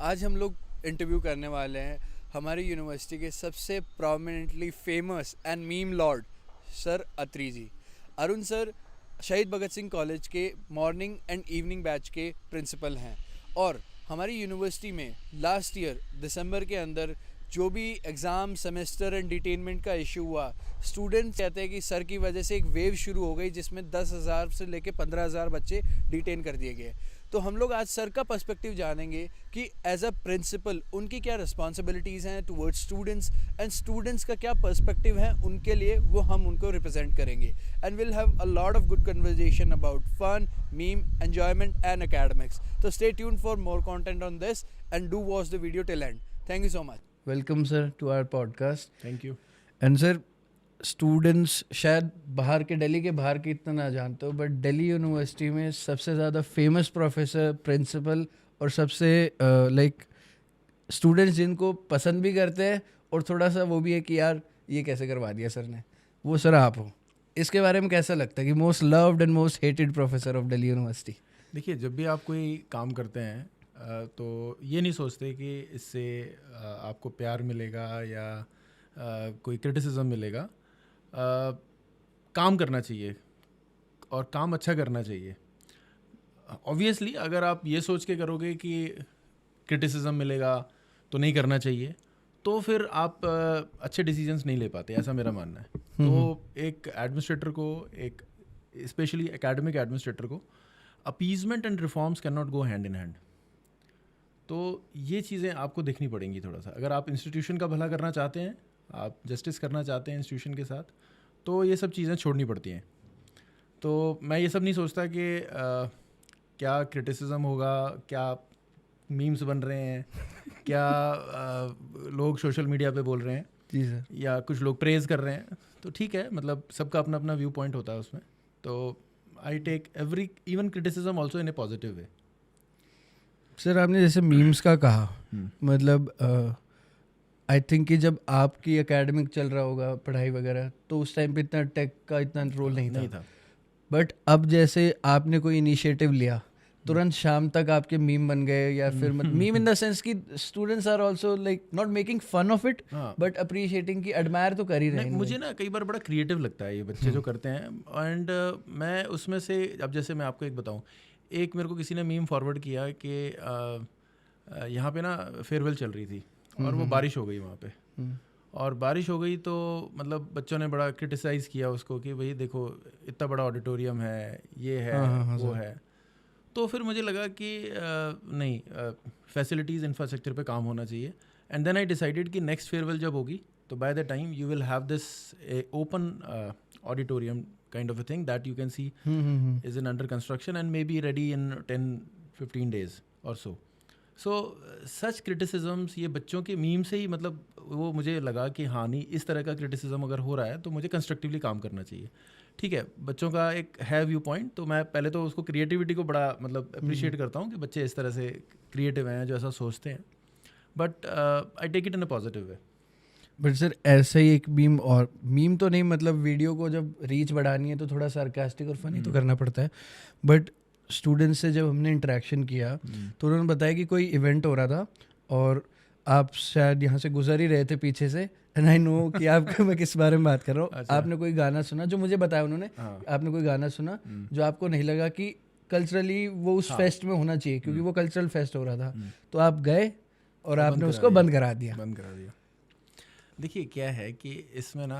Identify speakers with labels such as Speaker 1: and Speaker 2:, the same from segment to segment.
Speaker 1: आज हम लोग इंटरव्यू करने वाले हैं हमारी यूनिवर्सिटी के सबसे prominently famous and meme lord sir Atri ji. Arun sir Shaheed Bhagat Singh college के मॉर्निंग एंड इवनिंग बैच के प्रिंसिपल हैं और हमारी यूनिवर्सिटी में लास्ट ईयर दिसंबर के अंदर जो भी एग्ज़ाम सेमेस्टर एंड डिटेनमेंट का इशू हुआ, स्टूडेंट्स कहते हैं कि सर की वजह से एक वेव शुरू हो गई जिसमें 10,000 से लेके 15,000 बच्चे डिटेन कर दिए गए। तो हम लोग आज सर का पर्सपेक्टिव जानेंगे कि एज अ प्रिंसिपल उनकी क्या रिस्पॉन्सिबिलिटीज़ हैं टुवर्ड्स स्टूडेंट्स एंड स्टूडेंट्स का क्या पर्सपेक्टिव है उनके लिए, वो हम उनको रिप्रेजेंट करेंगे। And will have a lot of good conversation about fun, meme, enjoyment and academics. तो stay tuned for more content on this and do watch the video till end. Thank you so much.
Speaker 2: Welcome sir to our podcast.
Speaker 3: Thank you.
Speaker 2: And sir, students शायद बाहर के, दिल्ली के बाहर के इतना ना जानते हो, बट दिल्ली यूनिवर्सिटी में सबसे ज़्यादा फेमस प्रोफेसर, प्रिंसिपल और सबसे लाइक स्टूडेंट्स जिनको पसंद भी करते हैं और थोड़ा सा वो भी है कि यार ये कैसे करवा दिया सर ने, वो सर आप हो। इसके बारे में कैसा लगता है कि most loved and most hated professor of Delhi university?
Speaker 3: देखिए, जब भी आप कोई काम करते हैं तो ये नहीं सोचते कि इससे आपको प्यार मिलेगा या कोई क्रिटिसिज्म मिलेगा। काम करना चाहिए और काम अच्छा करना चाहिए। ऑब्वियसली अगर आप ये सोच के करोगे कि क्रिटिसिज्म मिलेगा तो नहीं करना चाहिए, तो फिर आप अच्छे डिसीजंस नहीं ले पाते, ऐसा मेरा मानना है। तो एक एडमिनिस्ट्रेटर को, एक स्पेशली एकेडमिक एडमिनिस्ट्रेटर को, appeasement and reforms can not go hand in hand. तो ये चीज़ें आपको देखनी पड़ेंगी थोड़ा सा। अगर आप इंस्टीट्यूशन का भला करना चाहते हैं, आप जस्टिस करना चाहते हैं इंस्टीट्यूशन के साथ, तो ये सब चीज़ें छोड़नी पड़ती हैं। तो मैं ये सब नहीं सोचता कि क्या क्रिटिसिज्म होगा, क्या मीम्स बन रहे हैं, क्या लोग सोशल मीडिया पे बोल रहे हैं,
Speaker 2: जी सर,
Speaker 3: या कुछ लोग प्रेज़ कर रहे हैं, तो ठीक है, मतलब सबका अपना अपना व्यू पॉइंट होता है उसमें। तो I take every even criticism also in a positive way.
Speaker 2: Sir आपने जैसे मीम्स का कहा, मतलब आई थिंक कि जब आपकी एकेडमिक चल रहा होगा पढ़ाई वगैरह, तो उस टाइम पे इतना टेक का इतना रोल नहीं था। बट अब जैसे आपने कोई इनिशिएटिव लिया, तुरंत शाम तक आपके मीम बन गए, या फिर मीम इन द सेंस कि students are also like not making fun of it but appreciating, कि एडमायर तो कर ही रहे हैं।
Speaker 3: मुझे ना कई बार बड़ा क्रिएटिव लगता है ये बच्चे जो करते हैं। एंड मैं उसमें से, अब जैसे मैं आपको एक बताऊं, एक मेरे को किसी ने मीम फॉरवर्ड किया कि यहाँ पे ना फेयरवेल चल रही थी और वो बारिश हो गई वहाँ पे, और बारिश हो गई तो मतलब बच्चों ने बड़ा क्रिटिसाइज़ किया उसको कि भाई देखो इतना बड़ा ऑडिटोरियम है, ये है, वो है। तो फिर मुझे लगा कि नहीं, फैसिलिटीज़ इंफ्रास्ट्रक्चर पे काम होना चाहिए। एंड देन आई डिसाइडेड कि नेक्स्ट फेयरवेल जब होगी तो by the time you will have this open auditorium kind of a thing that you can see is in under construction and may be ready in 10-15 days or so. So such criticisms, ये बच्चों के meme से ही, मतलब वो मुझे लगा कि हाँ नहीं, इस तरह का क्रिटिसिज्म अगर हो रहा है तो मुझे कंस्ट्रक्टिवली काम करना चाहिए। ठीक है, बच्चों का एक है व्यू पॉइंट, तो मैं पहले तो उसको क्रिएटिविटी को बड़ा मतलब अप्रिशिएट करता हूँ कि बच्चे इस तरह से क्रिएटिव हैं जो ऐसा सोचते हैं, but I take it in a positive way.
Speaker 2: But sir ऐसा ही एक मीम, और मीम तो नहीं, मतलब वीडियो को जब रीच बढ़ानी है तो थोड़ा सार्कास्टिक और फनी तो करना पड़ता है। बट स्टूडेंट्स से जब हमने इंटरेक्शन किया तो उन्होंने बताया कि कोई इवेंट हो रहा था और आप शायद यहाँ से गुजर ही रहे थे पीछे से, एंड आई नो कि आपको मैं किस बारे में बात कर रहा हूँ।
Speaker 3: अच्छा।
Speaker 2: आपने कोई गाना सुना, जो मुझे बताया उन्होंने, आपने कोई गाना सुना जो आपको नहीं लगा कि कल्चरली वो उस फेस्ट में होना चाहिए, क्योंकि वो कल्चरल फेस्ट हो रहा था, तो आप गए और आपने उसको बंद करा दिया।
Speaker 3: देखिए क्या है कि इसमें ना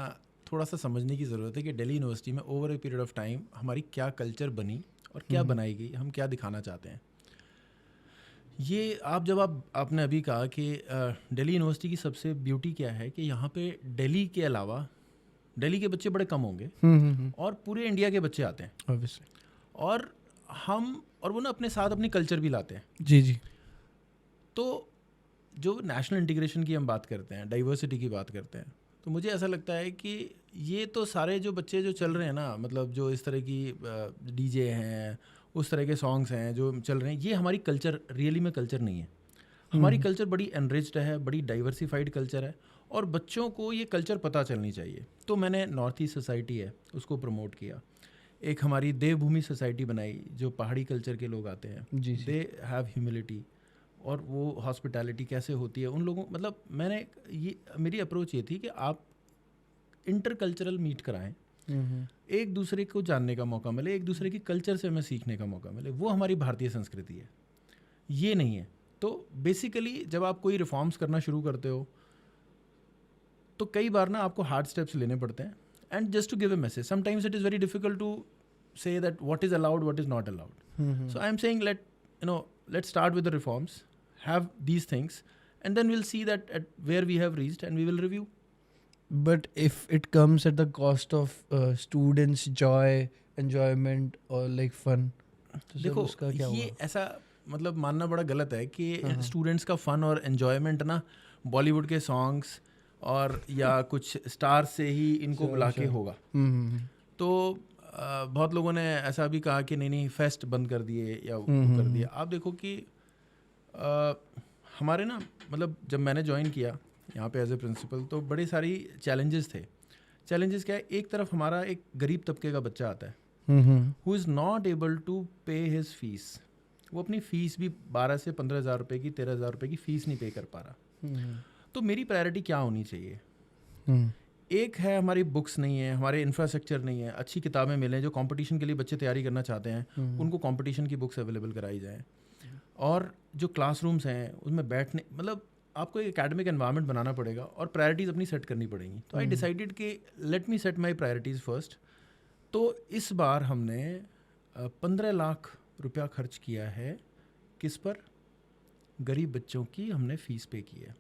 Speaker 3: थोड़ा सा समझने की ज़रूरत है कि दिल्ली यूनिवर्सिटी में over a period of time हमारी क्या कल्चर बनी और क्या बनाई गई, हम क्या दिखाना चाहते हैं। ये आपने अभी कहा कि दिल्ली यूनिवर्सिटी की सबसे ब्यूटी क्या है कि यहाँ पे दिल्ली के अलावा दिल्ली के बच्चे बड़े कम होंगे और पूरे इंडिया के बच्चे आते हैं
Speaker 2: ऑब्वियसली,
Speaker 3: और वो ना अपने साथ अपनी कल्चर भी लाते हैं।
Speaker 2: जी।
Speaker 3: तो जो नेशनल इंटीग्रेशन की हम बात करते हैं, डाइवर्सिटी की बात करते हैं, तो मुझे ऐसा लगता है कि ये तो सारे जो बच्चे जो चल रहे हैं ना, मतलब जो इस तरह की डीजे हैं, उस तरह के सॉन्ग्स हैं जो चल रहे हैं, ये हमारी कल्चर रियली में कल्चर नहीं है। हमारी कल्चर बड़ी एनरिच्ड है, बड़ी डाइवर्सिफाइड कल्चर है, और बच्चों को ये कल्चर पता चलनी चाहिए। तो मैंने नॉर्थ ईस्ट सोसाइटी है उसको प्रमोट किया, एक हमारी देवभूमि सोसाइटी बनाई जो पहाड़ी कल्चर के लोग आते हैं, दे हैव ह्यूमिलिटी, और वो हॉस्पिटैलिटी कैसे होती है उन लोगों, मतलब मैंने ये मेरी अप्रोच ये थी कि आप इंटरकल्चरल मीट कराएं, एक दूसरे को जानने का मौका मिले, एक दूसरे की कल्चर से हमें सीखने का मौका मिले, वो हमारी भारतीय संस्कृति है, ये नहीं है। तो बेसिकली जब आप कोई रिफॉर्म्स करना शुरू करते हो तो कई बार ना आपको हार्ड स्टेप्स लेने पड़ते हैं, and just to give a message sometimes it is very difficult to say that what is allowed, what is not allowed. So I'm saying let's start with the reforms, have these things, and then we'll see that at where we have reached and we will review.
Speaker 2: But if it comes at the cost of students' joy, enjoyment or like fun, तो
Speaker 3: देखो
Speaker 2: उसका क्या
Speaker 3: ये
Speaker 2: होगा?
Speaker 3: ऐसा मतलब मानना बड़ा गलत है कि स्टूडेंट्स का फन और एन्जॉयमेंट ना बॉलीवुड के सॉन्ग्स और या कुछ स्टार्स से ही इनको बुला के होगा। तो बहुत लोगों ने ऐसा भी कहा कि नहीं फेस्ट बंद कर दिए या वो कर दिया। आप देखो कि हमारे ना मतलब जब मैंने ज्वाइन किया यहाँ पे एज ए प्रिंसिपल तो बड़ी सारी चैलेंजेस थे। चैलेंजेस क्या है, एक तरफ हमारा एक गरीब तबके का बच्चा आता है who is not able to pay his fees, वो अपनी फ़ीस भी 12 से 15,000 रुपये की 13,000 रुपये की फ़ीस नहीं पे कर पा रहा। तो मेरी प्रायोरिटी क्या होनी चाहिए? एक है हमारी बुक्स नहीं है, हमारे इंफ्रास्ट्रक्चर नहीं है, अच्छी किताबें मिलें, जो कंपटीशन के लिए बच्चे तैयारी करना चाहते हैं उनको कंपटीशन की बुक्स अवेलेबल कराई जाएँ, और जो क्लासरूम्स हैं उसमें बैठने मतलब आपको एक एकेडमिक एनवायरनमेंट बनाना पड़ेगा और प्रायोरिटीज़ अपनी सेट करनी पड़ेंगी। तो आई डिसाइडेड कि लेट मी सेट माई प्रायोरिटीज़ फर्स्ट। तो इस बार हमने 15 लाख रुपया खर्च किया है किस पर? गरीब बच्चों की हमने फ़ीस पे की है,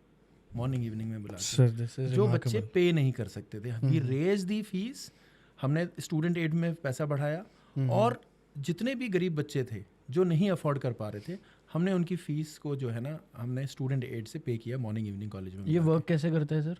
Speaker 3: मॉर्निंग इवनिंग में बुला जो बच्चे पे नहीं कर सकते थे। वी रेज दी फीस, हमने स्टूडेंट एड में पैसा बढ़ाया, और जितने भी गरीब बच्चे थे जो नहीं अफोर्ड कर पा रहे थे हमने उनकी फ़ीस को जो है ना हमने स्टूडेंट एड से पे किया मॉर्निंग इवनिंग कॉलेज में।
Speaker 2: ये वर्क कैसे करता है सर?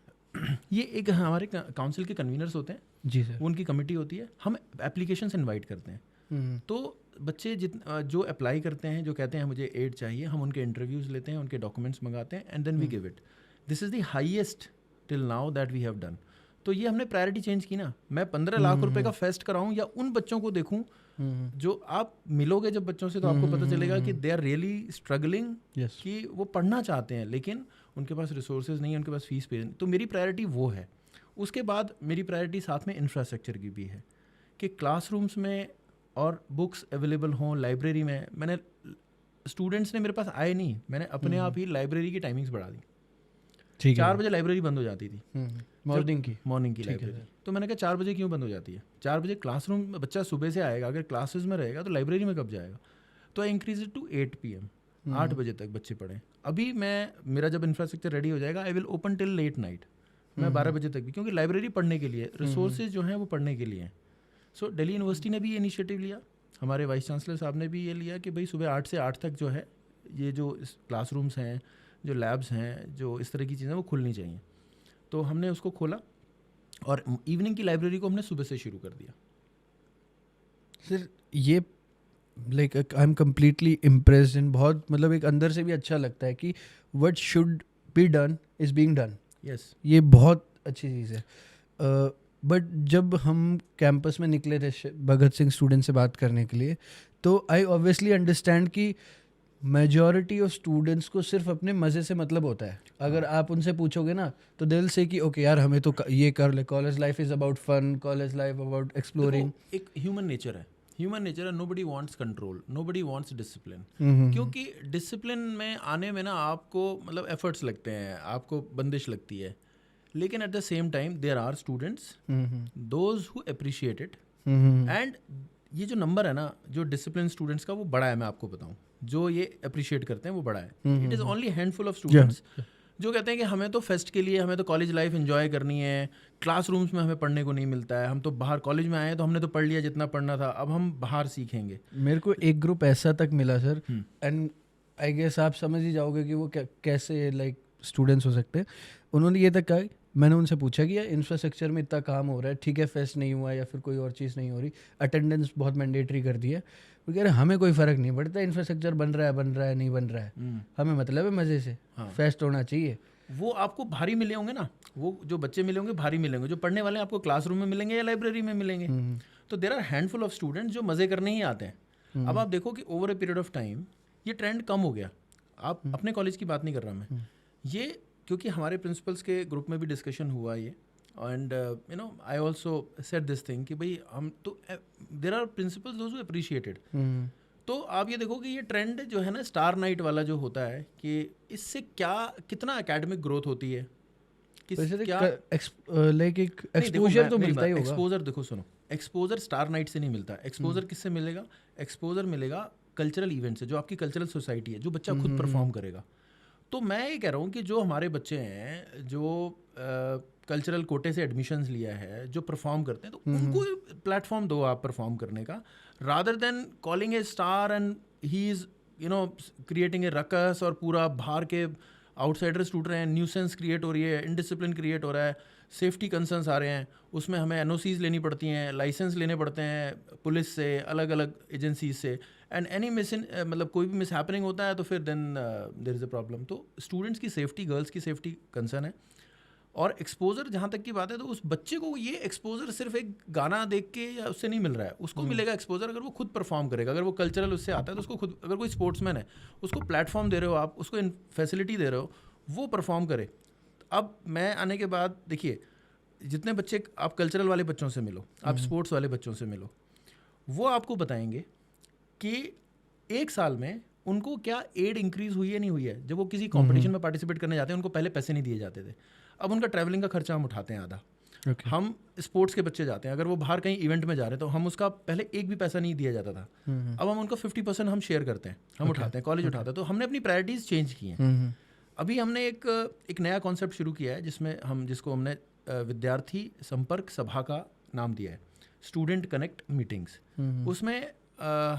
Speaker 3: ये एक हमारे काउंसिल के कन्वीनर्स होते हैं
Speaker 2: जी सर,
Speaker 3: वो उनकी कमेटी होती है, हम एप्लीकेशंस इनवाइट करते हैं। तो बच्चे जो अप्लाई करते हैं, जो कहते हैं मुझे एड चाहिए, हम उनके इंटरव्यूज़ लेते हैं, उनके डॉक्यूमेंट्स मंगाते हैं, and then we give it. This is the highest till now that we have done. तो ये हमने प्रायोरिटी चेंज की ना, मैं 15 लाख रुपए का फेस्ट कराऊं या उन बच्चों को देखूं जो आप मिलोगे जब बच्चों से तो आपको पता चलेगा कि दे आर रियली स्ट्रगलिंग, कि वो पढ़ना चाहते हैं लेकिन उनके पास रिसोर्सेज नहीं है, उनके पास फीस पे नहीं। तो मेरी प्रायोरिटी वो है। उसके बाद मेरी प्रायोरिटी साथ में इंफ्रास्ट्रक्चर की भी है कि क्लासरूम्स में और बुक्स अवेलेबल हों, लाइब्रेरी में। मैंने स्टूडेंट्स ने मेरे पास आए नहीं, मैंने अपने आप ही लाइब्रेरी की टाइमिंग्स बढ़ा दी। 4 बजे लाइब्रेरी बंद हो जाती थी, मॉर्निंग की लाइब्रेरी। तो मैंने कहा 4 बजे क्यों बंद हो जाती है? 4 बजे क्लासरूम में बच्चा सुबह से आएगा, अगर क्लासेस में रहेगा तो लाइब्रेरी में कब जाएगा? तो I increase it to 8 PM, 8 बजे तक बच्चे पढ़ें। अभी मेरा जब इंफ्रास्ट्रक्चर रेडी हो जाएगा I will open till late night, मैं 12 बजे तक भी, क्योंकि लाइब्रेरी पढ़ने के लिए, रिसोर्सेज जो हैं वो पढ़ने के लिए हैं। सो दिल्ली यूनिवर्सिटी ने भी ये इनिशिएटिव लिया, हमारे वाइस चांसलर साहब ने भी ये लिया कि भाई सुबह 8 से 8 तक जो है ये जो क्लासरूम्स हैं, जो लैब्स हैं, जो इस तरह की चीज़ें वो खुलनी चाहिए। तो हमने उसको खोला और इवनिंग की लाइब्रेरी को हमने सुबह से शुरू कर दिया।
Speaker 2: सर ये like I am completely impressed in, बहुत मतलब एक अंदर से भी अच्छा लगता है कि what should be done is being done.
Speaker 3: Yes,
Speaker 2: ये बहुत अच्छी चीज़ है। बट जब हम कैंपस में निकले थे भगत सिंह स्टूडेंट से बात करने के लिए, तो आई ऑब्वियसली अंडरस्टैंड कि मेजॉरिटी ऑफ स्टूडेंट्स को सिर्फ अपने मज़े से मतलब होता है। अगर आप उनसे पूछोगे ना तो दिल से कि ओके यार हमें तो ये कर ले, college life is about fun, college life about exploring.
Speaker 3: एक ह्यूमन नेचर है, nobody wants control, nobody wants discipline. क्योंकि डिसिप्लिन में आने में ना आपको मतलब एफर्ट्स लगते हैं, आपको बंदिश लगती है, लेकिन at the same time there are students those who appreciate it. And ये जो नंबर है ना जो डिसिप्लिन स्टूडेंट्स का, वो बड़ा है। मैं आपको बताऊं, जो ये अप्रिशिएट करते हैं वो बड़ा है। It is only handful of students जो कहते हैं कि हमें तो फेस्ट के लिए, हमें तो कॉलेज लाइफ एंजॉय करनी है, क्लासरूम्स में हमें पढ़ने को नहीं मिलता है, हम तो बाहर कॉलेज में आए हैं तो हमने तो पढ़ लिया जितना पढ़ना था, अब हम बाहर सीखेंगे।
Speaker 2: मेरे को एक ग्रुप ऐसा तक मिला सर, एंड आई गेस आप समझ ही जाओगे कि वो कैसे लाइक स्टूडेंट्स हो सकते हैं। उन्होंने ये तक कहा, मैंने उनसे पूछा कि यार इंफ्रास्ट्रक्चर में इतना काम हो रहा है, ठीक है फेस्ट नहीं हुआ या फिर कोई और चीज़ नहीं हो रही, अटेंडेंस बहुत मैंडेटरी कर दी है, वो कह रहे हमें कोई फ़र्क नहीं पड़ता, इंफ्रास्ट्रक्चर बन रहा है नहीं बन रहा है, हमें मतलब है मज़े से, फेस्ट होना चाहिए।
Speaker 3: वो आपको भारी मिले होंगे ना, वो जो बच्चे मिले होंगे भारी मिलेंगे, जो पढ़ने वाले आपको क्लासरूम में मिलेंगे या लाइब्रेरी में मिलेंगे। तो there are handful of students जो मज़े करने ही आते हैं। अब आप देखो कि over a period of time ये ट्रेंड कम हो गया। आप अपने कॉलेज की बात नहीं कर रहा मैं, ये क्योंकि हमारे प्रिंसिपल्स के ग्रुप में भी डिस्कशन हुआ ये, and you know I also said this thing कि भाई हम तो there are principals those who appreciated. तो आप ये देखो कि ये ट्रेंड जो है ना स्टार नाइट वाला जो होता है, कि इससे क्या कितना एकेडमिक ग्रोथ होती है,
Speaker 2: लाइक एक एक्सपोजर तो मिलता ही होगा।
Speaker 3: एक्सपोजर देखो सुनो, एक्सपोजर स्टार नाइट से नहीं मिलता। एक्सपोजर किससे मिलेगा? एक्सपोजर मिलेगा कल्चरल इवेंट से, जो आपकी कल्चरल सोसाइटी है, जो बच्चा खुद परफॉर्म करेगा। तो मैं ये कह रहा हूँ कि जो हमारे बच्चे हैं जो कल्चरल कोटे से एडमिशन्स लिया है, जो परफॉर्म करते हैं, तो उनको प्लेटफॉर्म दो आप परफॉर्म करने का, rather than calling A star and he is you know creating a ruckus, और पूरा बाहर के आउटसाइडर्स टूट रहे हैं, न्यूसेंस क्रिएट हो रही है, इनडिसिप्लिन क्रिएट हो रहा है, सेफ्टी कंसर्न्स आ रहे हैं, उसमें हमें एनओसीज लेनी पड़ती हैं, लाइसेंस लेने पड़ते हैं पुलिस से, अलग अलग एजेंसीज से, एंड एनी मतलब कोई भी मिस हैपनिंग होता है तो फिर then there is a problem. तो स्टूडेंट्स की सेफ्टी, गर्ल्स की सेफ्टी कंसर्न है। और एक्सपोजर जहाँ तक की बात है, तो उस बच्चे को ये एक्सपोजर सिर्फ एक गाना देख के या उससे नहीं मिल रहा है, उसको मिलेगा एक्सपोजर अगर वो खुद परफॉर्म करेगा, अगर वो कल्चरल उससे आता है तो उसको खुद, अगर कोई स्पोर्ट्समैन है उसको प्लेटफॉर्म दे रहे हो आप, उसको फैसिलिटी दे रहे हो, वो परफॉर्म करे। अब मैं आने के बाद देखिए, जितने बच्चे आप कल्चरल वाले बच्चों से मिलो, आप स्पोर्ट्स वाले बच्चों से मिलो, वो आपको बताएंगे कि एक साल में उनको क्या एड इंक्रीज हुई है नहीं हुई है। जब वो किसी कंपटीशन में पार्टिसिपेट करने जाते हैं, उनको पहले पैसे नहीं दिए जाते थे, अब उनका ट्रैवलिंग का खर्चा हम उठाते हैं आधा। हम स्पोर्ट्स के बच्चे जाते हैं, अगर वो बाहर कहीं इवेंट में जा रहे हैं तो हम उसका पहले एक भी पैसा नहीं दिया जाता था, अब हम उनका 50% हम शेयर करते हैं, हम उठाते हैं, कॉलेज उठाता है। तो हमने अपनी प्रायोरिटीज़ चेंज की हैं। अभी हमने एक नया कॉन्सेप्ट शुरू किया है, जिसको हमने विद्यार्थी संपर्क सभा का नाम दिया है, स्टूडेंट कनेक्ट मीटिंग्स। उसमें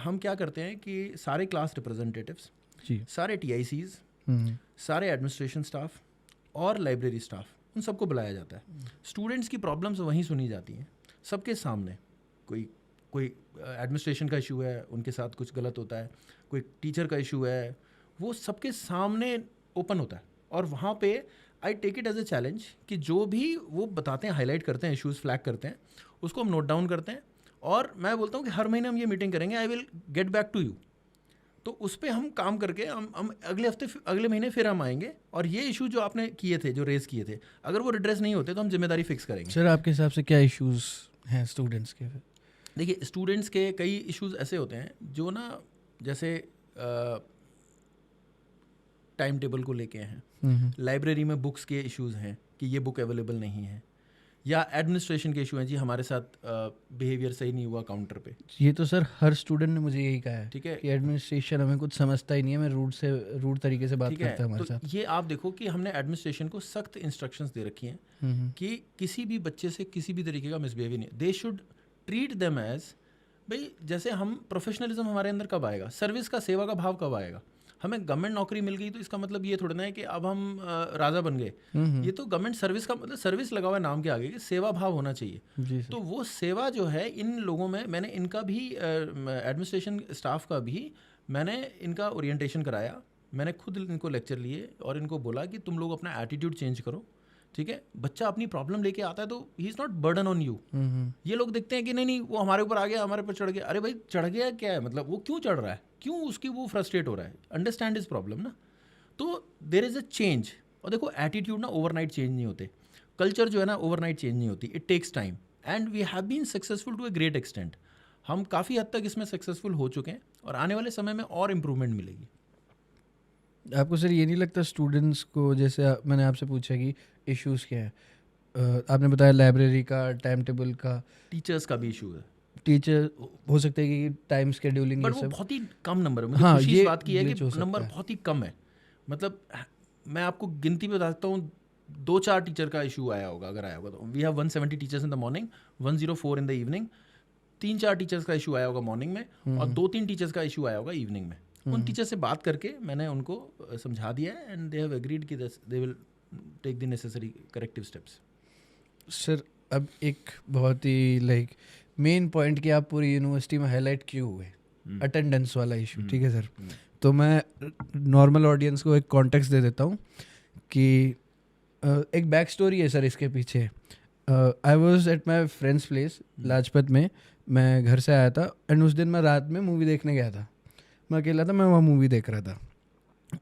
Speaker 3: हम क्या करते हैं कि सारे क्लास रिप्रेजेंटेटिव्स, सारे TICs, सारे एडमिनिस्ट्रेशन स्टाफ और लाइब्रेरी स्टाफ, उन सबको बुलाया जाता है। स्टूडेंट्स की प्रॉब्लम्स वहीं सुनी जाती हैं सबके सामने। कोई एडमिनिस्ट्रेशन का इशू है, उनके साथ कुछ गलत होता है, कोई टीचर का इशू है, वो सबके सामने ओपन होता है। और वहाँ पे I take it as a challenge कि जो भी वो बताते हैं, हाईलाइट करते हैं, इश्यूज़ फ्लैग करते हैं, उसको हम नोट डाउन करते हैं, और मैं बोलता हूँ कि हर महीने हम ये मीटिंग करेंगे, I will get back to you. तो उस पर हम काम करके हम अगले महीने फिर हम आएंगे, और ये इशू जो आपने किए थे, जो रेज़ किए थे, अगर वो रिड्रेस नहीं होते तो हम जिम्मेदारी फिक्स करेंगे।
Speaker 2: सर आपके हिसाब से क्या इश्यूज़ हैं स्टूडेंट्स के?
Speaker 3: देखिए, स्टूडेंट्स के कई इश्यूज़ ऐसे होते हैं जो ना, जैसे टाइम टेबल को लेके हैं, लाइब्रेरी में बुक्स के इश्यूज़ हैं कि ये बुक अवेलेबल नहीं है, या एडमिनिस्ट्रेशन के इशू हैं, जी हमारे साथ बिहेवियर सही नहीं हुआ काउंटर पे।
Speaker 2: ये तो सर हर स्टूडेंट ने मुझे यही कहा है,
Speaker 3: ठीक है,
Speaker 2: कि एडमिनिस्ट्रेशन हमें कुछ समझता ही नहीं है, मैं रूड तरीके से बात करता है हमारे
Speaker 3: तो
Speaker 2: साथ।
Speaker 3: ये आप देखो कि हमने एडमिनिस्ट्रेशन को सख्त इंस्ट्रक्शंस दे रखी हैं कि किसी भी बच्चे से किसी भी तरीके का मिसबिहेवियर नहीं, they should treat them as, भाई जैसे हम प्रोफेशनलिज्म हमारे अंदर कब आएगा, सर्विस का, सेवा का भाव कब आएगा। हमें गवर्नमेंट नौकरी मिल गई तो इसका मतलब ये थोड़ा ना है कि अब हम राजा बन गए। ये तो गवर्नमेंट सर्विस का मतलब, सर्विस लगा हुआ है नाम के आगे, कि सेवा भाव होना चाहिए। तो वो सेवा जो है इन लोगों में, मैंने इनका भी एडमिनिस्ट्रेशन स्टाफ का भी मैंने इनका ओरिएंटेशन कराया, मैंने खुद इनको लेक्चर लिए और इनको बोला कि तुम लोग अपना एटीट्यूड चेंज करो, ठीक है। बच्चा अपनी प्रॉब्लम लेके आता है तो he is not burden on you. ये लोग देखते हैं कि नहीं वो हमारे ऊपर आ गया, हमारे ऊपर चढ़ गया। अरे भाई चढ़ गया क्या है, मतलब वो क्यों चढ़ रहा है, क्यों उसकी वो फ्रस्ट्रेट हो रहा है, अंडरस्टैंड इज प्रॉब्लम ना। तो देयर इज़ अ चेंज। और देखो, एटीट्यूड ना ओवरनाइट चेंज नहीं होते, कल्चर जो है ना ओवरनाइट चेंज नहीं होती, it takes time, and we have been successful to a great extent. हम काफ़ी हद तक इसमें सक्सेसफुल हो चुके हैं, और आने वाले समय में और इम्प्रूवमेंट मिलेगी।
Speaker 2: आपको सर ये नहीं लगता स्टूडेंट्स को, जैसे मैंने आपसे पूछा कि इश्यूज़ क्या है, आपने बताया लाइब्रेरी का, टाइम टेबल का,
Speaker 3: टीचर्स का भी इशू है,
Speaker 2: टीचर हो सकता है कि टाइम शेड्यूलिंग,
Speaker 3: बट वो बहुत ही कम नंबर है। मुझे खुशी इस बात की है कि नंबर बहुत ही कम है। मतलब मैं आपको गिनती बताता हूँ, 2-4 टीचर का इशू आया होगा, अगर आया होगा तो। We have 170 teachers in the morning, 104 in the evening. 3-4 teachers का इशू आया होगा मॉर्निंग में, और 2-3 टीचर्स का इशू आया होगा इवनिंग में। उन टीचर से बात करके मैंने उनको समझा दिया है, एंड दे हैव एग्रीड कि they will take the necessary corrective steps.
Speaker 2: Sir अब एक बहुत ही मेन पॉइंट कि आप पूरी यूनिवर्सिटी में हाईलाइट क्यों हुए, अटेंडेंस वाला इशू, ठीक है सर। तो मैं नॉर्मल ऑडियंस को एक कॉन्टेक्स्ट दे देता हूँ कि एक बैक स्टोरी है सर इसके पीछे। I was at my friends place Lajpat में, मैं घर से आया था, एंड उस दिन मैं रात में मूवी देखने गया था। मैं अकेला था, मैं वहाँ मूवी देख रहा था।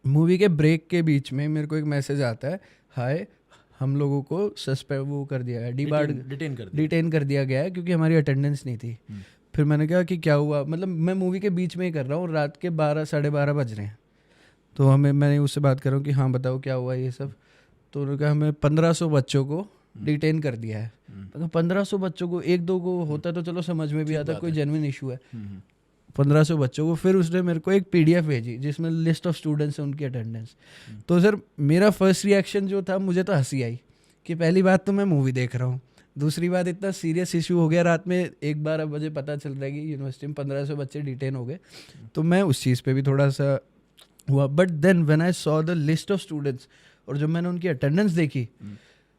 Speaker 2: मूवी के ब्रेक के बीच में मेरे को एक मैसेज आता है, हाय हम लोगों को वो कर दिया है, डिटेन कर दिया गया है क्योंकि हमारी अटेंडेंस नहीं थी। फिर मैंने कहा कि क्या हुआ, मतलब मैं मूवी के बीच में ही कर रहा हूँ, रात के 12 साढ़े 12 बज रहे हैं, तो मैंने उससे बात कर रहा हूँ कि हाँ बताओ क्या हुआ ये सब। तो उन्होंने कहा हमें 1500 बच्चों को डिटेन कर दिया है। अगर 1500 बच्चों को, एक दो को होता तो चलो समझ में भी आता कोई जेन्युइन इशू है, 1500 बच्चों को। फिर उसने मेरे को एक PDF भेजी जिसमें लिस्ट ऑफ स्टूडेंट्स है, उनकी अटेंडेंस। तो सर मेरा फर्स्ट रिएक्शन जो था, मुझे तो हंसी आई कि पहली बात तो मैं मूवी देख रहा हूँ, दूसरी बात इतना सीरियस इशू हो गया, रात में 1-12 बजे पता चल रहा है कि यूनिवर्सिटी में 1500 बच्चे डिटेन हो गए। तो मैं उस चीज़ पे भी थोड़ा सा हुआ। But then when I saw the list of students, और जब मैंने उनकी अटेंडेंस देखी,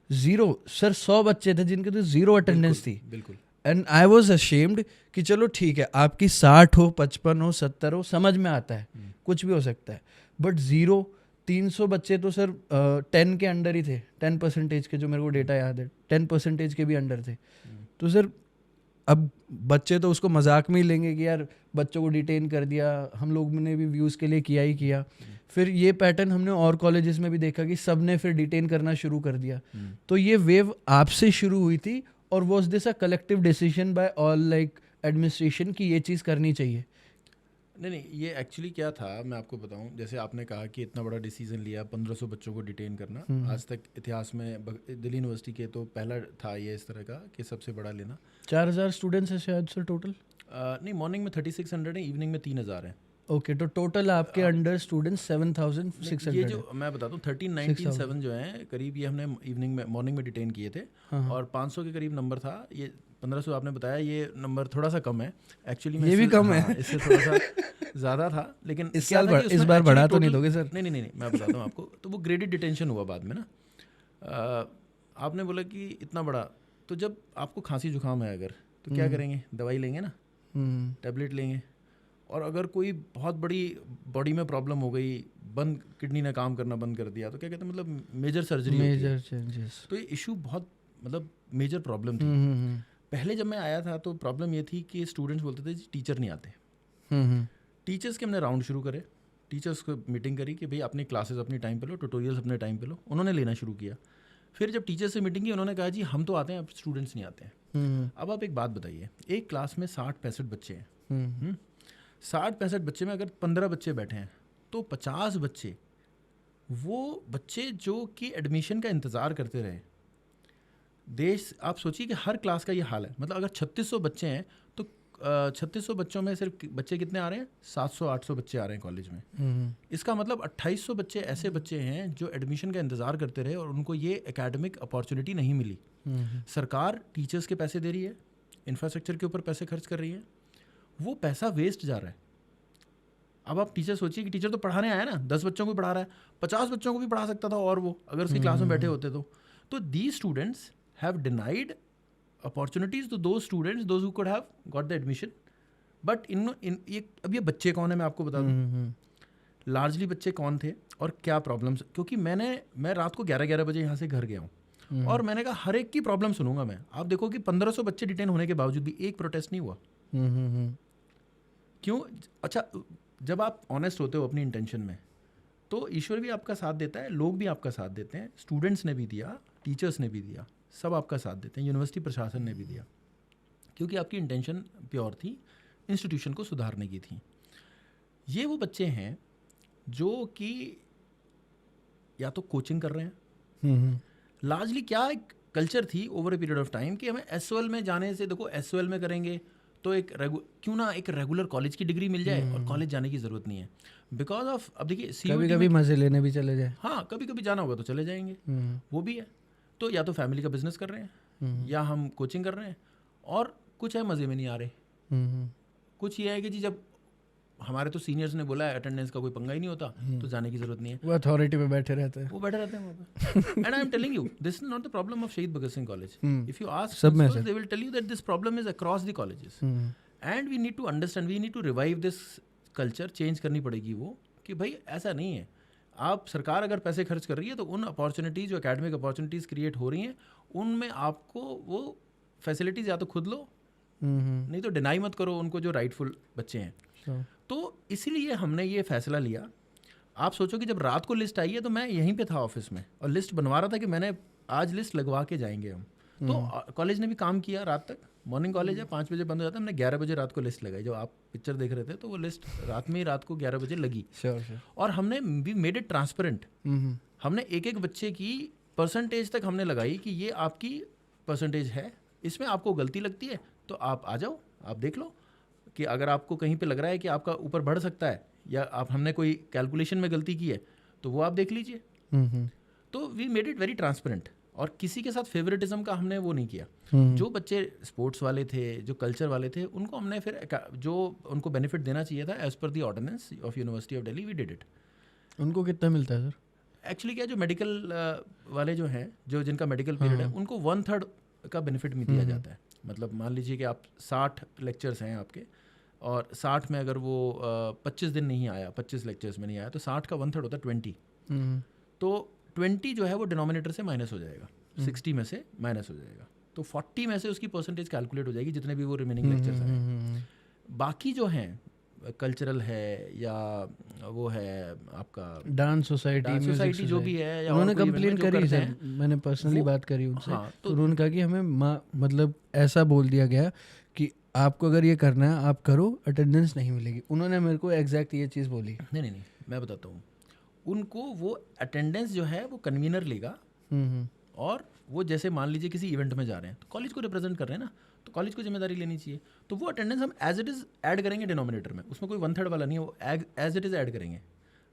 Speaker 2: 0 सर 100 बच्चे थे जिनके तो 0 अटेंडेंस थी।
Speaker 3: बिल्कुल।
Speaker 2: एंड आई वॉज अशेम्ड कि चलो ठीक है आपकी 60 हो, 55 हो, 70 हो, समझ में आता है, कुछ भी हो सकता है। बट 0, 300 बच्चे तो सर 10 के अंडर ही थे, 10% के, जो मेरे को डेटा याद है 10% के भी अंडर थे। तो सर अब बच्चे तो उसको मजाक में ही लेंगे कि यार बच्चों को डिटेन कर दिया, हम लोग ने भी व्यूज़ के लिए किया ही किया। फिर ये पैटर्न हमने और कॉलेजेस में भी देखा कि सब ने फिर डिटेन करना शुरू कर दिया। तो ये वेव आपसे शुरू हुई थी, और was this a collective decision by all like administration कि ये चीज़ करनी चाहिए?
Speaker 3: नहीं, ये एक्चुअली क्या था मैं आपको बताऊं। जैसे आपने कहा कि इतना बड़ा डिसीजन लिया 1500 बच्चों को डिटेन करना, आज तक इतिहास में दिल्ली यूनिवर्सिटी के तो पहला था ये इस तरह का कि सबसे बड़ा लेना।
Speaker 2: 4000 स्टूडेंट्स है शायद सर टोटल?
Speaker 3: नहीं, मॉर्निंग में 3600 है, इवनिंग में 3000 है।
Speaker 2: ओके, तो टोटल आपके अंडर स्टूडेंट्स 7600।
Speaker 3: ये जो मैं बताता हूँ 1397 जो है करीब, ये हमने इवनिंग में मॉर्निंग में डिटेन किए थे। और 500 के करीब नंबर था। ये 1500 आपने बताया, ये नंबर थोड़ा सा कम है एक्चुअली।
Speaker 2: ये भी कम है,
Speaker 3: इससे थोड़ा सा ज़्यादा था। लेकिन
Speaker 2: इस बार बढ़ा तो नहीं दोगे सर?
Speaker 3: नहीं, मैं बताता हूँ आपको। तो वो ग्रेडेड डिटेंशन हुआ बाद में ना। आपने बोला कि इतना बड़ा, तो जब आपको खांसी जुकाम है अगर, तो क्या करेंगे? दवाई लेंगे ना, टैबलेट लेंगे। और अगर कोई बहुत बड़ी बॉडी में प्रॉब्लम हो गई, बंद किडनी ने काम करना बंद कर दिया, तो क्या कहते हैं, मतलब मेजर सर्जरी,
Speaker 2: मेजर चेंजेस।
Speaker 3: तो ये इशू बहुत मतलब मेजर प्रॉब्लम थी। पहले जब मैं आया था तो प्रॉब्लम ये थी कि स्टूडेंट्स बोलते थे टीचर नहीं आते। टीचर्स के हमने राउंड शुरू करे, टीचर्स को मीटिंग करी कि भाई अपनी क्लासेस अपनी टाइम पे लो, ट्यूटोरियल्स अपने टाइम पे लो। उन्होंने लेना शुरू किया। फिर जब टीचर्स से मीटिंग की, उन्होंने कहा जी हम तो आते हैं, अब स्टूडेंट्स नहीं आते हैं। अब आप एक बात बताइए, एक क्लास में 60-65 बच्चे हैं। 60-65 बच्चे में अगर 15 बच्चे बैठे हैं तो 50 बच्चे, वो बच्चे जो कि एडमिशन का इंतज़ार करते रहे। देश, आप सोचिए कि हर क्लास का ये हाल है। मतलब अगर 3600 बच्चे हैं तो 3600 बच्चों में सिर्फ बच्चे कितने आ रहे हैं? 700-800 बच्चे आ रहे हैं कॉलेज में। इसका मतलब 2800 बच्चे ऐसे बच्चे हैं जो एडमिशन का इंतज़ार करते रहे और उनको ये एकेडमिक अपॉर्चुनिटी नहीं मिली। सरकार टीचर्स के पैसे दे रही है, इंफ्रास्ट्रक्चर के ऊपर पैसे खर्च कर रही है, वो पैसा वेस्ट जा रहा है। अब आप टीचर सोचिए कि टीचर तो पढ़ाने आया ना, 10 बच्चों को भी पढ़ा रहा है, 50 बच्चों को भी पढ़ा सकता था, और वो अगर उसकी क्लास में बैठे होते तो these students have denied opportunities to those students those who could have got the admission. But अब ये बच्चे कौन है मैं आपको बता दूं। लार्जली बच्चे कौन थे और क्या प्रॉब्लम्स, क्योंकि मैं रात को 11-11 बजे यहाँ से घर गया हूँ और मैंने कहा हर एक की प्रॉब्लम सुनूंगा मैं। आप देखो कि 1500 बच्चे डिटेन होने के बावजूद भी एक प्रोटेस्ट नहीं हुआ। क्यों? अच्छा, जब आप ऑनेस्ट होते हो अपनी इंटेंशन में तो ईश्वर भी आपका साथ देता है, लोग भी आपका साथ देते हैं, स्टूडेंट्स ने भी दिया, टीचर्स ने भी दिया, सब आपका साथ देते हैं, यूनिवर्सिटी प्रशासन ने भी दिया, क्योंकि आपकी इंटेंशन प्योर थी, इंस्टीट्यूशन को सुधारने की थी। ये वो बच्चे हैं जो कि या तो कोचिंग कर रहे हैं, लार्जली क्या एक कल्चर थी over a period of time कि हमें एसओएल में जाने से, देखो एसओएल में करेंगे तो क्यों ना एक रेगुलर कॉलेज की डिग्री मिल जाए और कॉलेज जाने की ज़रूरत नहीं है। बिकॉज ऑफ, अब देखिए
Speaker 2: कभी मज़े लेने भी चले जाए,
Speaker 3: हाँ कभी कभी जाना होगा तो चले जाएंगे, वो भी है। तो या तो फैमिली का बिजनेस कर रहे हैं या हम कोचिंग कर रहे हैं, और कुछ है मज़े में नहीं आ रहे। कुछ ये है कि जी जब हमारे तो सीनियर्स ने बोला है अटेंडेंस का कोई पंगा ही नहीं होता तो जाने की जरूरत नहीं है,
Speaker 2: वो अथॉरिटी पे बैठे रहते हैं,
Speaker 3: वो बैठे रहते हैं वहाँ पे। And I am telling you this is not the problem of Shaheed Bhagat Singh college. If you ask they will tell you that this problem is across the colleges and we need to understand, we need to revive this culture. Change करनी पड़ेगी वो कि भाई ऐसा नहीं है। आप सरकार अगर पैसे खर्च कर रही है तो उन अपॉर्चुनिटीज़ जो एकेडमिक अपॉर्चुनिटीज़ क्रिएट हो रही हैं उनमें आपको वो फैसिलिटीज़ या तो खुद लो, नहीं तो डिनाई मत करो उनको जो राइटफुल बच्चे हैं। तो इसीलिए हमने ये फैसला लिया। आप सोचो कि जब रात को लिस्ट आई है तो मैं यहीं पे था ऑफिस में और लिस्ट बनवा रहा था कि मैंने आज लिस्ट लगवा के जाएंगे हम। तो कॉलेज ने भी काम किया रात तक, मॉर्निंग कॉलेज है 5 बजे बंद हो जाता है, हमने 11 बजे रात को लिस्ट लगाई। जब आप पिक्चर देख रहे थे तो वो लिस्ट रात में ही रात को 11 बजे लगी।
Speaker 2: श्योर।
Speaker 3: और हमने भी मेड इट ट्रांसपेरेंट। हमने एक एक बच्चे की परसेंटेज तक हमने लगाई कि ये आपकी परसेंटेज है, इसमें आपको गलती लगती है तो आप आ जाओ, आप देख लो कि अगर आपको कहीं पे लग रहा है कि आपका ऊपर बढ़ सकता है या आप हमने कोई कैलकुलेशन में गलती की है तो वो आप देख लीजिए। तो we made it very transparent और किसी के साथ फेवरेटिज्म का हमने वो नहीं किया। जो बच्चे स्पोर्ट्स वाले थे, जो कल्चर वाले थे, उनको हमने फिर जो उनको बेनिफिट देना चाहिए था as per the ordinance of university of Delhi we did it.
Speaker 2: उनको कितना मिलता है सर?
Speaker 3: एक्चुअली क्या, जो मेडिकल वाले जो हैं, जो जिनका मेडिकल पीरियड है, उनको 1/3 का बेनिफिट भी दिया जाता है। मतलब मान लीजिए कि आप 60 लेक्चर्स हैं आपके और 60 में अगर वो 25 दिन नहीं आया, 25 लेक्चर्स में नहीं आया तो 60 का 1/3 होता है 20। तो 20 जो है वो डिनोमिनेटर से माइनस हो जाएगा, 60 में से माइनस हो जाएगा, तो 40 में से उसकी परसेंटेज कैलकुलेट हो जाएगी जितने भी वो रिमेनिंग लेक्चर्स हैं। बाकी जो हैं कल्चरल है या वो है आपका
Speaker 2: डांस सोसाइटी
Speaker 3: जो भी है, या
Speaker 2: उन्होंने
Speaker 3: और कोई
Speaker 2: कंप्लेन
Speaker 3: event में जो
Speaker 2: करी
Speaker 3: करते
Speaker 2: सर,
Speaker 3: हैं,
Speaker 2: मैंने पर्सनली
Speaker 3: वो-
Speaker 2: बात करी उनसे।
Speaker 3: हाँ,
Speaker 2: तो उन्होंने कहा कि हमें मतलब ऐसा बोल दिया गया कि आपको अगर ये करना है आप करो, अटेंडेंस नहीं मिलेगी। उन्होंने मेरे को एग्जैक्ट ये चीज़ बोली।
Speaker 3: नहीं, मैं बताता हूँ। उनको वो अटेंडेंस जो है वो कन्वीनर लेगा और वो जैसे मान लीजिए किसी इवेंट में जा रहे हैं तो कॉलेज को रिप्रेजेंट कर रहे हैं ना, तो कॉलेज को जिम्मेदारी लेनी चाहिए। तो वो अटेंडेंस हम एज इट इज़ ऐड करेंगे डिनोमिनेटर में, उसमें कोई 1/3 वाला नहीं है, वो एज इट इज़ ऐड करेंगे।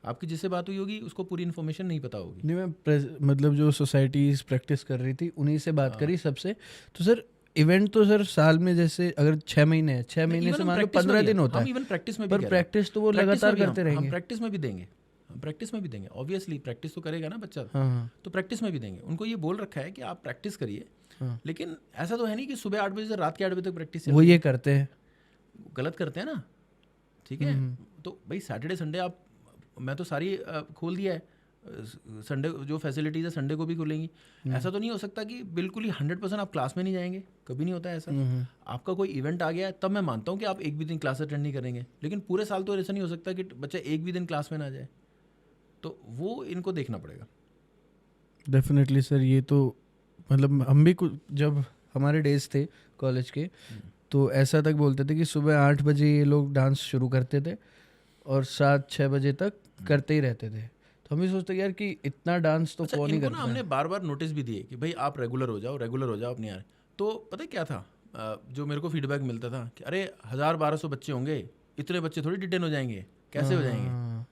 Speaker 3: आपकी जिससे बात हुई होगी उसको पूरी इन्फॉर्मेशन नहीं पता होगी।
Speaker 2: नहीं, मैं मतलब जो सोसाइटीज़ प्रैक्टिस कर रही थी उन्हीं से बात करी सबसे। तो सर इवेंट तो सर साल में जैसे अगर 6 महीने है, 6 महीने से मान लो 15 दिन होता है,
Speaker 3: इवन प्रैक्टिस में भी
Speaker 2: पर
Speaker 3: कह रहे हैं।
Speaker 2: प्रैक्टिस तो वो
Speaker 3: Practice
Speaker 2: लगातार
Speaker 3: में भी
Speaker 2: करते
Speaker 3: हम
Speaker 2: रहेंगे।
Speaker 3: प्रैक्टिस में भी देंगे, हम प्रैक्टिस में भी देंगे। ऑब्वियसली प्रैक्टिस तो करेगा ना बच्चा,
Speaker 2: हाँ।
Speaker 3: तो प्रैक्टिस में भी देंगे। उनको ये बोल रखा है कि आप प्रैक्टिस करिए,
Speaker 2: हाँ।
Speaker 3: लेकिन ऐसा तो है नहीं कि सुबह 8 बजे से रात के 8 बजे तक प्रैक्टिस।
Speaker 2: वो ये करते हैं,
Speaker 3: गलत करते हैं ना, ठीक है। तो भाई सैटरडे संडे आप, मैं तो सारी खोल दिया है, संडे जो फैसिलिटीज़ है संडे को भी खुलेंगी। ऐसा तो नहीं हो सकता कि बिल्कुल ही 100% आप क्लास में नहीं जाएंगे, कभी नहीं होता है ऐसा। आपका कोई इवेंट आ गया है तब मैं मानता हूँ कि आप एक भी दिन क्लास अटेंड नहीं करेंगे, लेकिन पूरे साल तो ऐसा नहीं हो सकता कि बच्चा एक भी दिन क्लास में ना जाए। तो वो इनको देखना पड़ेगा।
Speaker 2: Definitely sir. ये तो मतलब हम भी जब हमारे डेज थे कॉलेज के तो ऐसा तक बोलते थे कि सुबह 8 बजे ये लोग डांस शुरू करते थे और 7-6 बजे तक करते ही रहते थे। तो हम भी सोचते यार कि इतना डांस तो
Speaker 3: अच्छा,
Speaker 2: कौन ही
Speaker 3: इनको
Speaker 2: करता
Speaker 3: ना
Speaker 2: है।
Speaker 3: हमने बार बार नोटिस भी दिए कि भाई आप रेगुलर हो जाओ अपने यार। तो पता है क्या था, जो मेरे को फीडबैक मिलता था कि अरे 1000-1200 बच्चे होंगे, इतने बच्चे थोड़ी डिटेन हो जाएंगे, कैसे हो जाएंगे।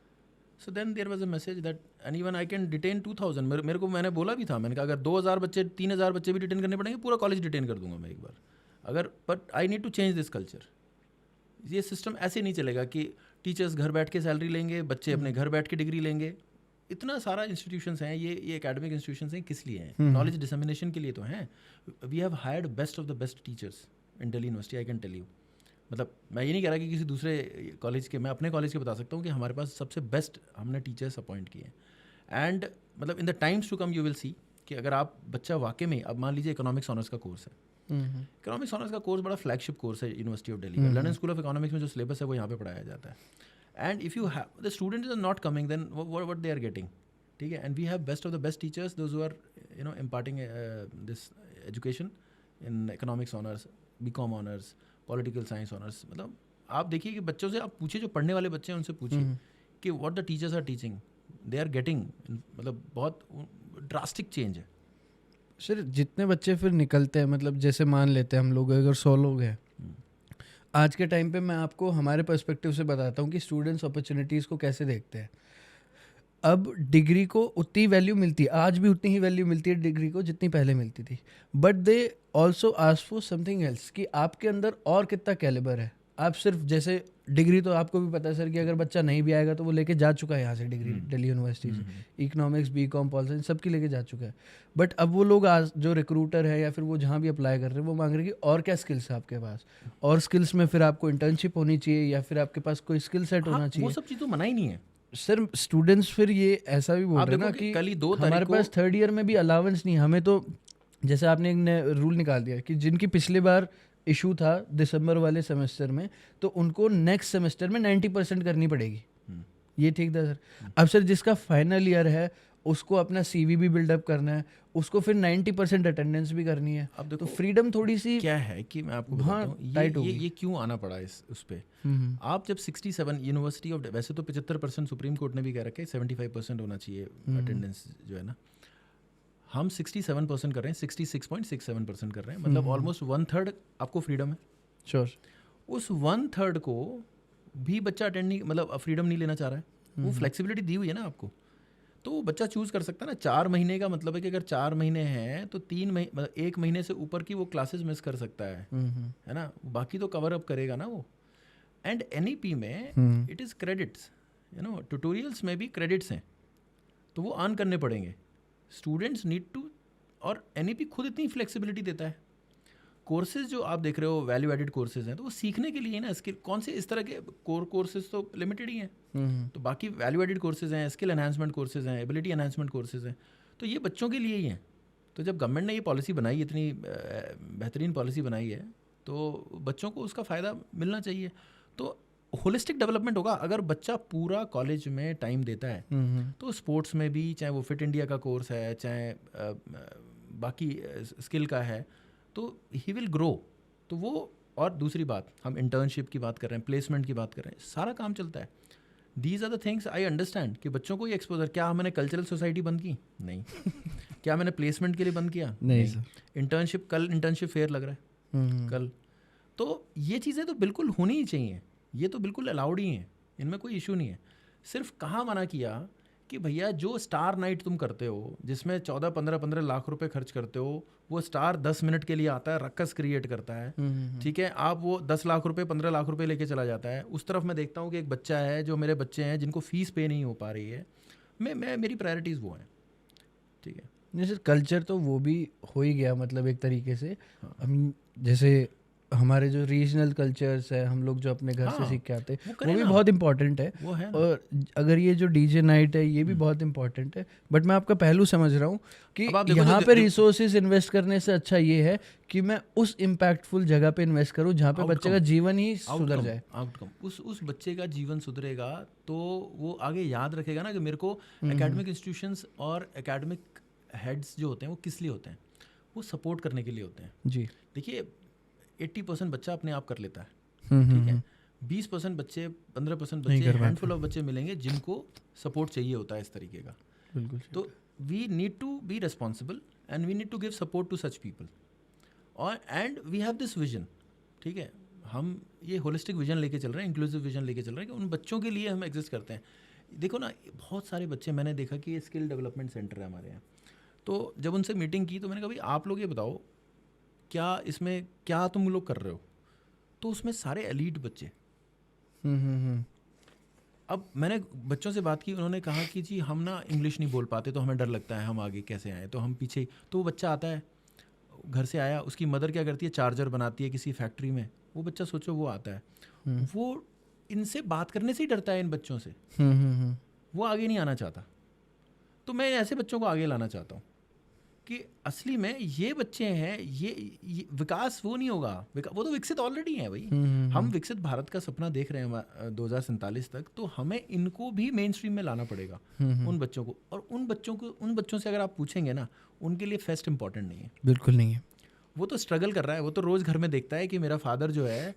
Speaker 3: So then there was a message that and even I can detain 2000। मेरे को मैंने बोला भी था, मैंने कहा अगर 2000 बच्चे 3000 बच्चे भी डिटेन करने पड़ेंगे, पूरा कॉलेज डिटेन कर दूंगा मैं एक बार, अगर। But I need to change this culture. ये सिस्टम ऐसे नहीं चलेगा कि टीचर्स घर बैठ के सैलरी लेंगे, बच्चे अपने घर बैठ के डिग्री लेंगे। इतना सारा इंस्टीट्यूशंस हैं, ये एकेडमिक इंस्टीट्यूशंस हैं, किस लिए हैं? नॉलेज डिसमिनेशन के लिए तो हैं। We have hired best of the best teachers in Delhi university, I can tell you. मतलब मैं ये नहीं कह रहा कि किसी दूसरे कॉलेज के, मैं अपने कॉलेज के बता सकता हूँ कि हमारे पास सबसे बेस्ट हमने टीचर्स अपॉइंट किए हैं। एंड मतलब in the times to come you will see कि अगर आप बच्चा वाकई में, अब मान लीजिए इकोनॉमिक्स ऑनर्स का कोर्स है, इकोनॉमिक्स ऑनर्स का कोर्स बड़ा फ्लैगशिप कोर्स है यूनिवर्सिटी ऑफ दिल्ली का। लंडन स्कूल ऑफ इकोनॉमिक्स में जो सिलेबस है वो यहाँ पे पढ़ाया जाता है। And if you have the students are not coming, then what they are getting, ठीक है। And we have best of the best teachers, those who are imparting this education in economics honours, BCom honours, political science honours. मतलब आप देखिए कि बच्चों से आप पूछिए, जो पढ़ने वाले बच्चे हैं उनसे पूछिए कि what the teachers are teaching, they are getting, मतलब बहुत ड्रास्टिक चेंज है।
Speaker 2: सर जितने बच्चे फिर निकलते हैं, मतलब जैसे मान लेते हैं हम लोग अगर 100 लोग हैं आज के टाइम पे, मैं आपको हमारे पर्सपेक्टिव से बताता हूँ कि स्टूडेंट्स अपॉर्चुनिटीज़ को कैसे देखते हैं। अब डिग्री को उतनी वैल्यू मिलती है, आज भी उतनी ही वैल्यू मिलती है डिग्री को जितनी पहले मिलती थी, but they also ask for something else कि आपके अंदर और कितना कैलिबर है। आप सिर्फ जैसे डिग्री तो आपको भी पता है सर कि अगर बच्चा नहीं भी आएगा तो वो लेके जा चुका है यहाँ से डिग्री, दिल्ली यूनिवर्सिटी से इकोनॉमिक्स, बीकॉम, पॉलिटिकल सबकी लेके जा चुका है। बट अब वो लोग आज जो रिक्रूटर है या फिर वो जहाँ भी अप्लाई कर रहे हैं वो मांग रहे हैं कि और क्या स्किल्स है आपके पास, और स्किल्स में फिर आपको इंटर्नशिप होनी चाहिए या फिर आपके पास कोई स्किल सेट होना
Speaker 3: वो
Speaker 2: चाहिए।
Speaker 3: सब चीज़ तो मना ही नहीं है
Speaker 2: सर स्टूडेंट्स फिर ये ऐसा भी बोल
Speaker 3: आप
Speaker 2: रहे हैं ना
Speaker 3: देखो कि
Speaker 2: कि
Speaker 3: कल ही 2
Speaker 2: हमारे
Speaker 3: तारीख को
Speaker 2: पास थर्ड ईयर में भी अलाउंस नहीं, हमें तो जैसे आपने एक रूल निकाल दिया कि जिनकी पिछली बार इशू था दिसंबर वाले सेमेस्टर में, तो उनको नेक्स्ट सेमेस्टर में 90% करनी पड़ेगी। ये ठीक था सर। अब सर जिसका फाइनल ईयर है उसको अपना CV भी बिल्डअप करना है, उसको फिर 90% अटेंडेंस भी करनी है।
Speaker 3: अब
Speaker 2: तो
Speaker 3: देखो
Speaker 2: फ्रीडम थोड़ी सी
Speaker 3: क्या है कि मैं आपको
Speaker 2: हाँ,
Speaker 3: बताता हूँ
Speaker 2: tight हो
Speaker 3: ये
Speaker 2: गई।
Speaker 3: ये क्यों आना पड़ा उस पे। आप जब 67 यूनिवर्सिटी ऑफ, वैसे तो 75% सुप्रीम कोर्ट ने भी कह रखा है 75% होना चाहिए अटेंडेंस जो है ना, हम 67% कर रहे हैं, 66.67% कर रहे हैं, मतलब ऑलमोस्ट 1/3 आपको फ्रीडम है।
Speaker 2: श्योर।
Speaker 3: उस 1/3 को भी बच्चा अटेंड नहीं, मतलब फ्रीडम नहीं लेना चाह रहा है, वो फ्लेक्सिबिलिटी दी हुई है ना आपको, तो वो बच्चा चूज़ कर सकता है ना। 4 महीने का मतलब है कि अगर 4 महीने हैं तो 3 महीने, मतलब 1 महीने से ऊपर की वो क्लासेस मिस कर सकता है ना, बाकी तो कवर अप करेगा ना वो। एंड NEP में इट इज़ क्रेडिट्स, ट्यूटोरियल्स में भी क्रेडिट्स हैं, तो वो अर्न करने पड़ेंगे। स्टूडेंट्स नीड टू, और NEP खुद इतनी फ्लेक्सिबिलिटी देता है। कोर्सेज जो आप देख रहे हो वैल्यू एडेड कोर्सेज हैं, तो वो सीखने के लिए ना, स्किल कौन से इस तरह के कोर कोर्सेज तो लिमिटेड ही हैं, तो बाकी वैल्यू एडेड कोर्सेज हैं, स्किल एनहांसमेंट कोर्सेज हैं, एबिलिटी एनहांसमेंट कोर्सेज हैं, तो ये बच्चों के लिए ही हैं। तो जब गवर्नमेंट ने ये पॉलिसी बनाई, इतनी बेहतरीन पॉलिसी बनाई है, तो बच्चों को उसका फ़ायदा मिलना चाहिए। तो होलिस्टिक डेवलपमेंट होगा अगर बच्चा पूरा कॉलेज में टाइम देता है, तो स्पोर्ट्स में भी, चाहे वो फिट इंडिया का कोर्स है, चाहे बाकी स्किल का है, तो ही विल ग्रो। तो वो, और दूसरी बात, हम इंटर्नशिप की बात कर रहे हैं, प्लेसमेंट की बात कर रहे हैं, सारा काम चलता है। These are the things I understand कि बच्चों को ये एक्सपोजर, क्या मैंने कल्चरल सोसाइटी बंद की? नहीं। क्या मैंने प्लेसमेंट के लिए बंद किया?
Speaker 2: नहीं सर।
Speaker 3: इंटर्नशिप, कल इंटर्नशिप फेयर लग रहा है कल, तो ये चीज़ें तो बिल्कुल होनी ही चाहिए, ये तो बिल्कुल अलाउड ही हैं, इनमें कोई इशू नहीं है। सिर्फ कहाँ मना किया कि भैया जो स्टार नाइट तुम करते हो, जिसमें 14-15 लाख रुपए खर्च करते हो, वो स्टार 10 मिनट के लिए आता है, रक्कस क्रिएट करता है, ठीक है, आप वो 10 लाख रुपए 15 लाख रुपए लेके चला जाता है। उस तरफ मैं देखता हूँ कि एक बच्चा है, जो मेरे बच्चे हैं जिनको फीस पे नहीं हो पा रही है, मैं मेरी प्रायोरिटीज़ वो हैं, ठीक है।
Speaker 2: नहीं सर, कल्चर तो वो भी हो ही गया, मतलब एक तरीके से। हम जैसे हमारे जो रीजनल कल्चर्स है, हम लोग जो अपने घर से सीख के आते हैं, वो भी बहुत इंपॉर्टेंट है।
Speaker 3: वो है ना।
Speaker 2: और अगर ये जो DJ नाइट है, ये भी बहुत इंपॉर्टेंट है। बट मैं आपका पहलू समझ रहा हूँ कि यहाँ पे रिसोर्सेज इन्वेस्ट करने से अच्छा ये है कि मैं उस इम्पैक्टफुल जगह पे इन्वेस्ट करूँ जहाँ पे बच्चे का जीवन ही सुधर जाए।
Speaker 3: आउटकम, उस बच्चे का जीवन सुधरेगा तो वो आगे याद रखेगा ना कि मेरे को एकेडमिक इंस्टीट्यूशंस और एकेडमिक हेड्स जो होते हैं वो किस लिए होते हैं, वो सपोर्ट करने के लिए होते हैं।
Speaker 2: जी
Speaker 3: देखिए 80% बच्चा अपने आप कर लेता है, ठीक है, 20% बच्चे, 15% बच्चे, हैंडफुल ऑफ बच्चे मिलेंगे जिनको सपोर्ट चाहिए होता है इस तरीके का।
Speaker 2: बिल्कुल।
Speaker 3: तो we need to be responsible and we need to give support to such people, और and we have this vision, ठीक है, हम ये होलिस्टिक विजन लेके चल रहे हैं, इंक्लूसिव विजन लेके चल रहे हैं कि उन बच्चों के लिए हम एग्जिस्ट करते हैं। देखो ना, बहुत सारे बच्चे, मैंने देखा कि ये स्किल डेवलपमेंट सेंटर है हमारे यहाँ, तो जब उनसे मीटिंग की तो मैंने कहा भाई आप लोग ये बताओ क्या इसमें क्या तुम लोग कर रहे हो, तो उसमें सारे एलीट बच्चे। अब मैंने बच्चों से बात की, उन्होंने कहा कि जी हम ना इंग्लिश नहीं बोल पाते, तो हमें डर लगता है हम आगे कैसे आए, तो हम पीछे। तो वो बच्चा आता है, घर से आया, उसकी मदर क्या करती है, चार्जर बनाती है किसी फैक्ट्री में, वो बच्चा सोचो वो आता है, वो इनसे बात करने से ही डरता है, इन बच्चों से, वो आगे नहीं आना चाहता। तो मैं ऐसे बच्चों को आगे लाना चाहता हूँ कि असली में ये बच्चे हैं, ये विकास वो नहीं होगा, वो तो विकसित ऑलरेडी हैं भाई। हम विकसित भारत का सपना देख रहे हैं 2047 तक, तो हमें इनको भी मेन स्ट्रीम में लाना पड़ेगा, उन बच्चों को। और उन बच्चों से अगर आप पूछेंगे ना, उनके लिए फेस्ट इंपॉर्टेंट नहीं है,
Speaker 2: बिल्कुल नहीं है।
Speaker 3: वो तो स्ट्रगल कर रहा है, वो तो रोज़ घर में देखता है कि मेरा फादर जो है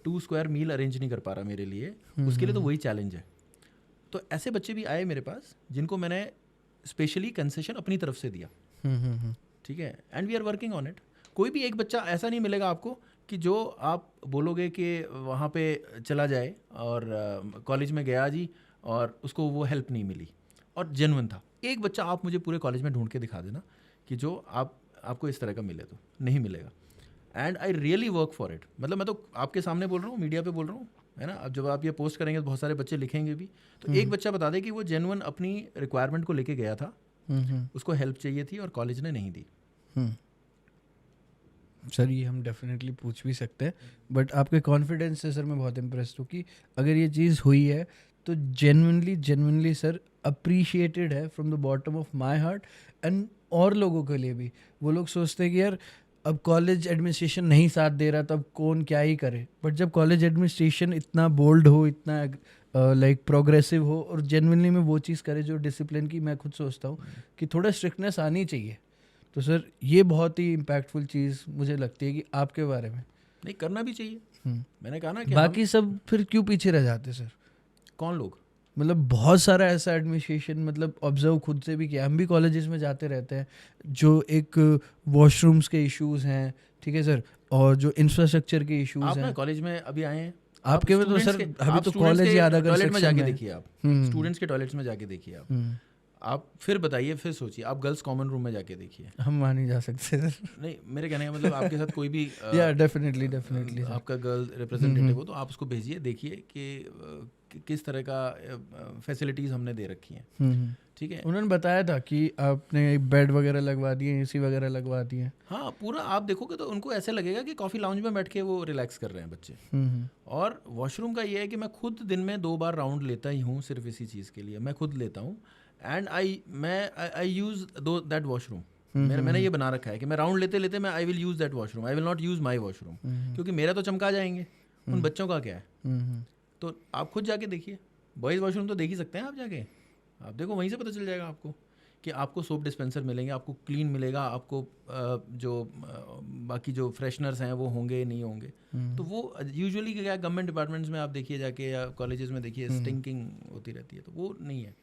Speaker 3: 2 स्क्वायर मील अरेंज नहीं कर पा रहा मेरे लिए, उसके लिए तो वही चैलेंज है। तो ऐसे बच्चे भी आए मेरे पास जिनको मैंने स्पेशली कंसेशन अपनी तरफ से दिया, ठीक है, and we are working on it. कोई भी एक बच्चा ऐसा नहीं मिलेगा आपको कि जो आप बोलोगे कि वहाँ पे चला जाए और कॉलेज में गया जी और उसको वो हेल्प नहीं मिली और जेन्युइन था। एक बच्चा आप मुझे पूरे कॉलेज में ढूंढ के दिखा देना कि जो आपको इस तरह का मिले, तो नहीं मिलेगा। And I really work for it, मतलब मैं तो आपके सामने बोल रहा हूँ, मीडिया पे बोल रहा हूँ, है ना। अब जब आप ये पोस्ट करेंगे तो बहुत सारे बच्चे लिखेंगे भी, तो एक बच्चा बता दे कि वो जेन्युइन अपनी रिक्वायरमेंट को लेके गया था, उसको हेल्प चाहिए थी और कॉलेज ने नहीं दी।
Speaker 2: सर ये हम डेफिनेटली पूछ भी सकते हैं, बट आपके कॉन्फिडेंस से सर मैं बहुत इम्प्रेस्ड हूँ कि अगर ये चीज़ हुई है तो जेन्युइनली सर अप्रिशिएटेड है from the bottom of my heart. And और लोगों के लिए भी, वो लोग सोचते हैं कि यार अब कॉलेज एडमिनिस्ट्रेशन नहीं साथ दे रहा तब कौन क्या ही करे, बट जब कॉलेज एडमिनिस्ट्रेशन इतना बोल्ड हो, इतना लाइक प्रोग्रेसिव हो और जेन्युइनली में वो चीज़ करे जो डिसिप्लिन की, मैं खुद सोचता हूँ कि थोड़ा स्ट्रिक्टनेस आनी चाहिए। तो सर ये बहुत ही इम्पैक्टफुल चीज़ मुझे लगती है कि आपके बारे में
Speaker 3: नहीं करना भी चाहिए। मैंने कहा ना कि
Speaker 2: बाकी सब फिर क्यों पीछे रह जाते सर?
Speaker 3: कौन लोग?
Speaker 2: मतलब बहुत सारा ऐसा एडमिनिस्ट्रेशन, मतलब ऑब्जर्व खुद से भी किया, हम भी कॉलेजेस में जाते रहते हैं, जो एक वॉशरूम्स के इश्यूज हैं, ठीक है सर, और जो इंफ्रास्ट्रक्चर के इश्यूज
Speaker 3: आप ना
Speaker 2: हैं।
Speaker 3: कॉलेज में अभी आए हैं,
Speaker 2: आपके में तो सर अभी तो कॉलेज ही आधा
Speaker 3: टॉयलेट में जाके
Speaker 2: कंस्ट्रक्शन
Speaker 3: देखिए आप, स्टूडेंट्स के टॉयलेट्स में जाके देखिए आप फिर बताइए, फिर सोचिए, आप गर्ल्स कॉमन रूम में जाके देखिए।
Speaker 2: हम वहाँ नहीं जा सकते सर।
Speaker 3: नहीं, मेरे कहने का मतलब आपके साथ कोई भी
Speaker 2: या डेफिनेटली
Speaker 3: आपका गर्ल रिप्रेजेंटेटिव हो तो आप उसको भेजिए, देखिए कि किस तरह का फैसिलिटीज़ हमने दे रखी हैं, ठीक है।
Speaker 2: उन्होंने बताया था कि आपने बेड वगैरह लगवा दिए, एसी वगैरह लगवा दिए।
Speaker 3: हाँ, पूरा आप देखोगे तो उनको ऐसे लगेगा कि कॉफ़ी लाउंज में बैठ के वो रिलैक्स कर रहे हैं बच्चे। और वॉशरूम का ये है कि मैं खुद दिन में 2 बार राउंड लेता ही हूँ, सिर्फ इसी चीज़ के लिए मैं खुद लेता हूँ। And I use that washroom. मैंने ये बना रखा है कि मैं राउंड लेते लेते मैं I will use that washroom, I will not use my washroom, क्योंकि मेरा तो चमका जाएंगे, उन बच्चों का क्या है। तो आप खुद जाके देखिए, बॉयज़ वॉशरूम तो देख ही सकते हैं आप जाके, आप देखो, वहीं से पता चल जाएगा आपको कि आपको सोप डिस्पेंसर मिलेंगे, आपको क्लीन मिलेगा, आपको जो बाकी जो फ्रेशनर्स हैं वो होंगे नहीं होंगे। तो वो यूजुअली क्या गवर्नमेंट डिपार्टमेंट्स में आप देखिए जाके, या कॉलेजेस में देखिए, स्टिंकिंग होती रहती है, तो वो नहीं है।